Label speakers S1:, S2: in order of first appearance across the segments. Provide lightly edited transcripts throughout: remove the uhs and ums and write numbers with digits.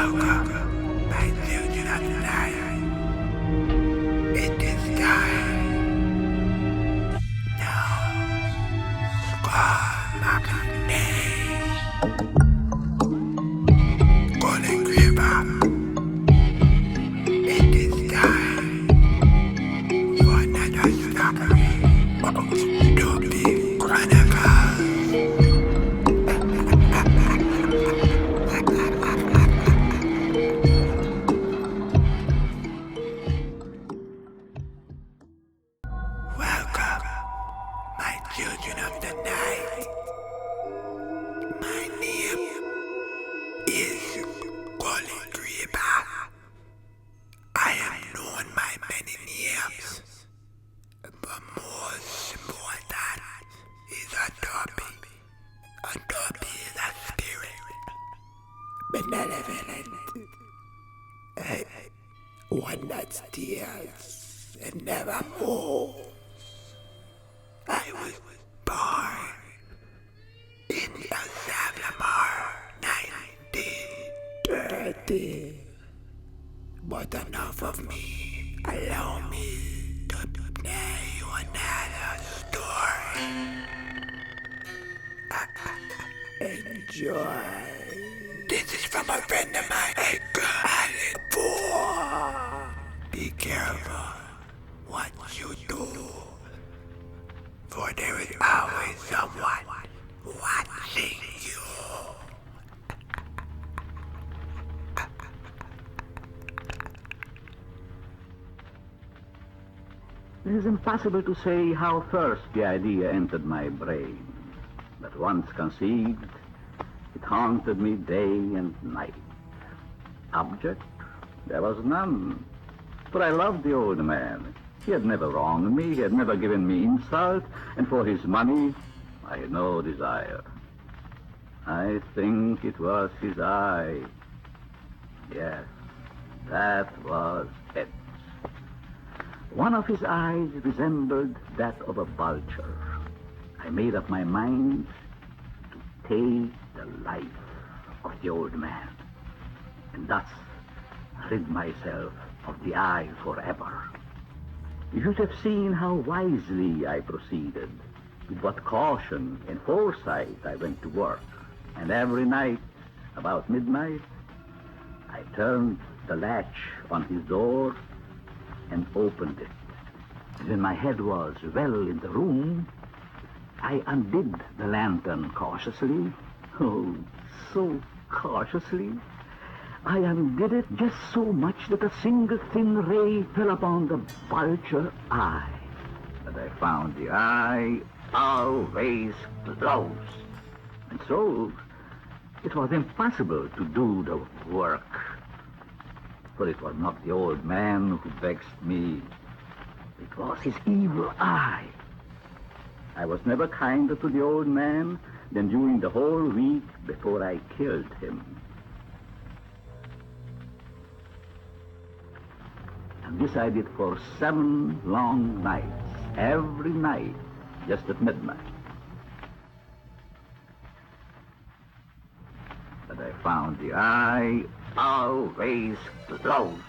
S1: Welcome, my children of the night. It is time. Now, squad knocking day. Gully Kreeper. It is time for another story of Duppy Chronicles. Welcome, my children of the night. My name is Gully Kreeper. I am known by many names, but most important is a Duppy. A Duppy is a spirit, benevolent, one that steals and never moves. I was born in September 1930. But enough of me. Allow me to tell you another story. Enjoy. This is from a friend of mine, ALLAN. Be careful what you do, for there is always someone watching you.
S2: It is impossible to say how first the idea entered my brain, but once conceived, it haunted me day and night. Object? There was none, for I loved the old man. He had never wronged me, he had never given me insult, and for his money, I had no desire. I think it was his eye. Yes, that was it. One of his eyes resembled that of a vulture. I made up my mind to take the life of the old man, and thus rid myself of the eye forever. You should have seen how wisely I proceeded, with what caution and foresight I went to work. And every night, about midnight, I turned the latch on his door and opened it. And when my head was well in the room, I undid the lantern cautiously. Oh, so cautiously. I undid it just so much that a single thin ray fell upon the vulture eye. But I found the eye always closed. And so it was impossible to do the work. For it was not the old man who vexed me. It was his evil eye. I was never kinder to the old man than during the whole week before I killed him. And this I did for 7 long nights, every night, just at midnight. But I found the eye always closed.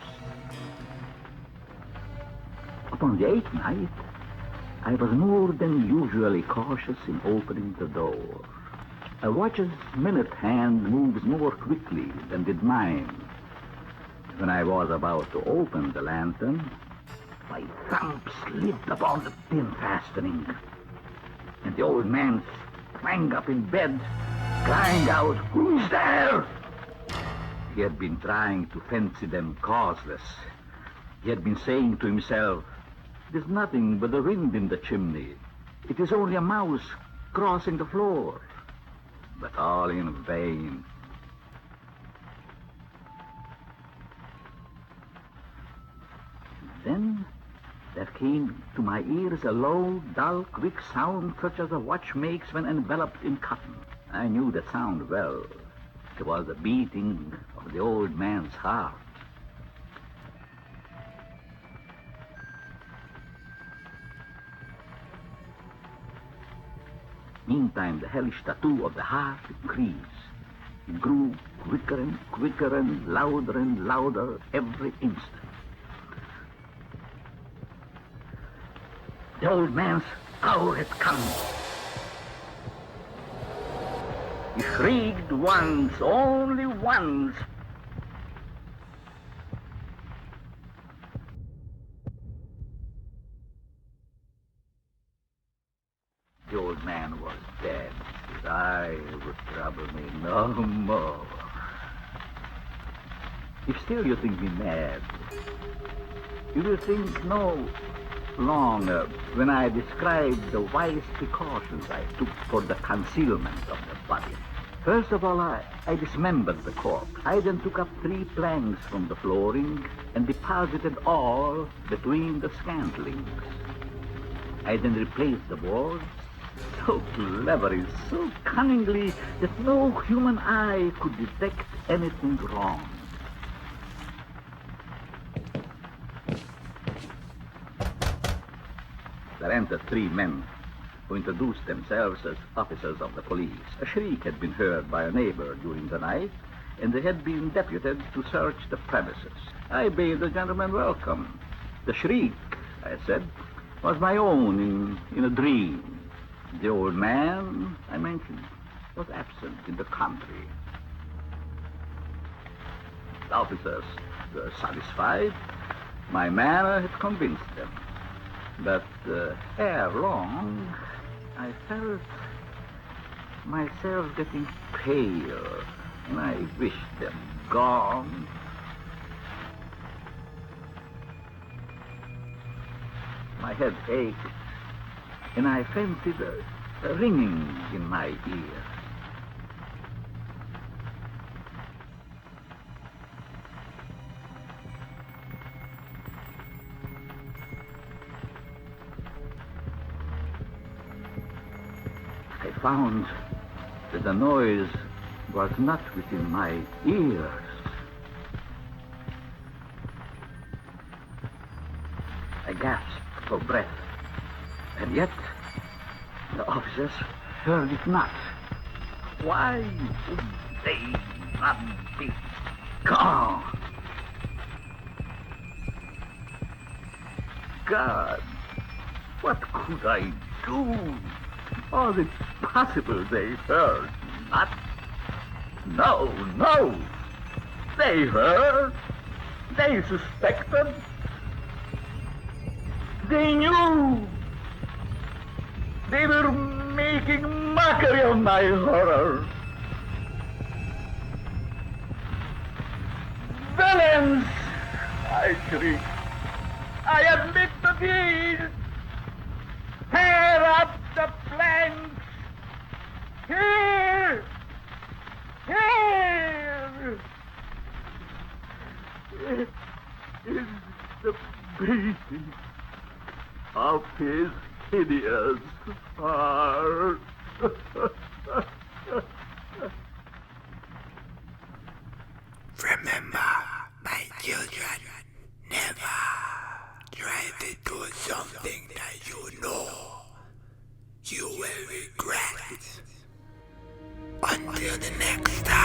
S2: Upon the 8th night, I was more than usually cautious in opening the door. A watch's minute hand moves more quickly than did mine. When I was about to open the lantern, my thumb slid upon the thin fastening, and the old man sprang up in bed, crying out, "Who's there?" He had been trying to fancy them causeless. He had been saying to himself, "It is nothing but the wind in the chimney. It is only a mouse crossing the floor." But all in vain. Then there came to my ears a low, dull, quick sound such as a watch makes when enveloped in cotton. I knew that sound well. It was the beating of the old man's heart. Meantime, the hellish tattoo of the heart increased. It grew quicker and quicker and louder every instant. The old man's hour had come. He shrieked once, only once. The old man was dead. His eye would trouble me no more. If still you think me mad, you will think no longer when I describe the wise precautions I took for the concealment of the body. First of all, I dismembered the corpse. I then took up 3 planks from the flooring and deposited all between the scantlings. I then replaced the boards so cleverly, so cunningly, that no human eye could detect anything wrong. There entered 3 men who introduced themselves as officers of the police. A shriek had been heard by a neighbor during the night, and they had been deputed to search the premises. I bade the gentlemen welcome. The shriek, I said, was my own in a dream. The old man, I mentioned, was absent in the country. The officers were satisfied. My manner had convinced them. But ere long, I felt myself getting pale, and I wished them gone. My head ached, and I fancied a ringing in my ears. I found that the noise was not within my ears. I gasped for breath, and yet the officers heard it not. Why would they not be gone? God, what could I do? Was it possible they heard not? No. They heard. They suspected. They knew. They were making mockery of my horror. Villains! I shrieked. I admit the deed. Tear up the planks. Here! It is the beating of his hideous heart.
S1: Remember, my children, never try to do something that you know you will regret. Until the next time.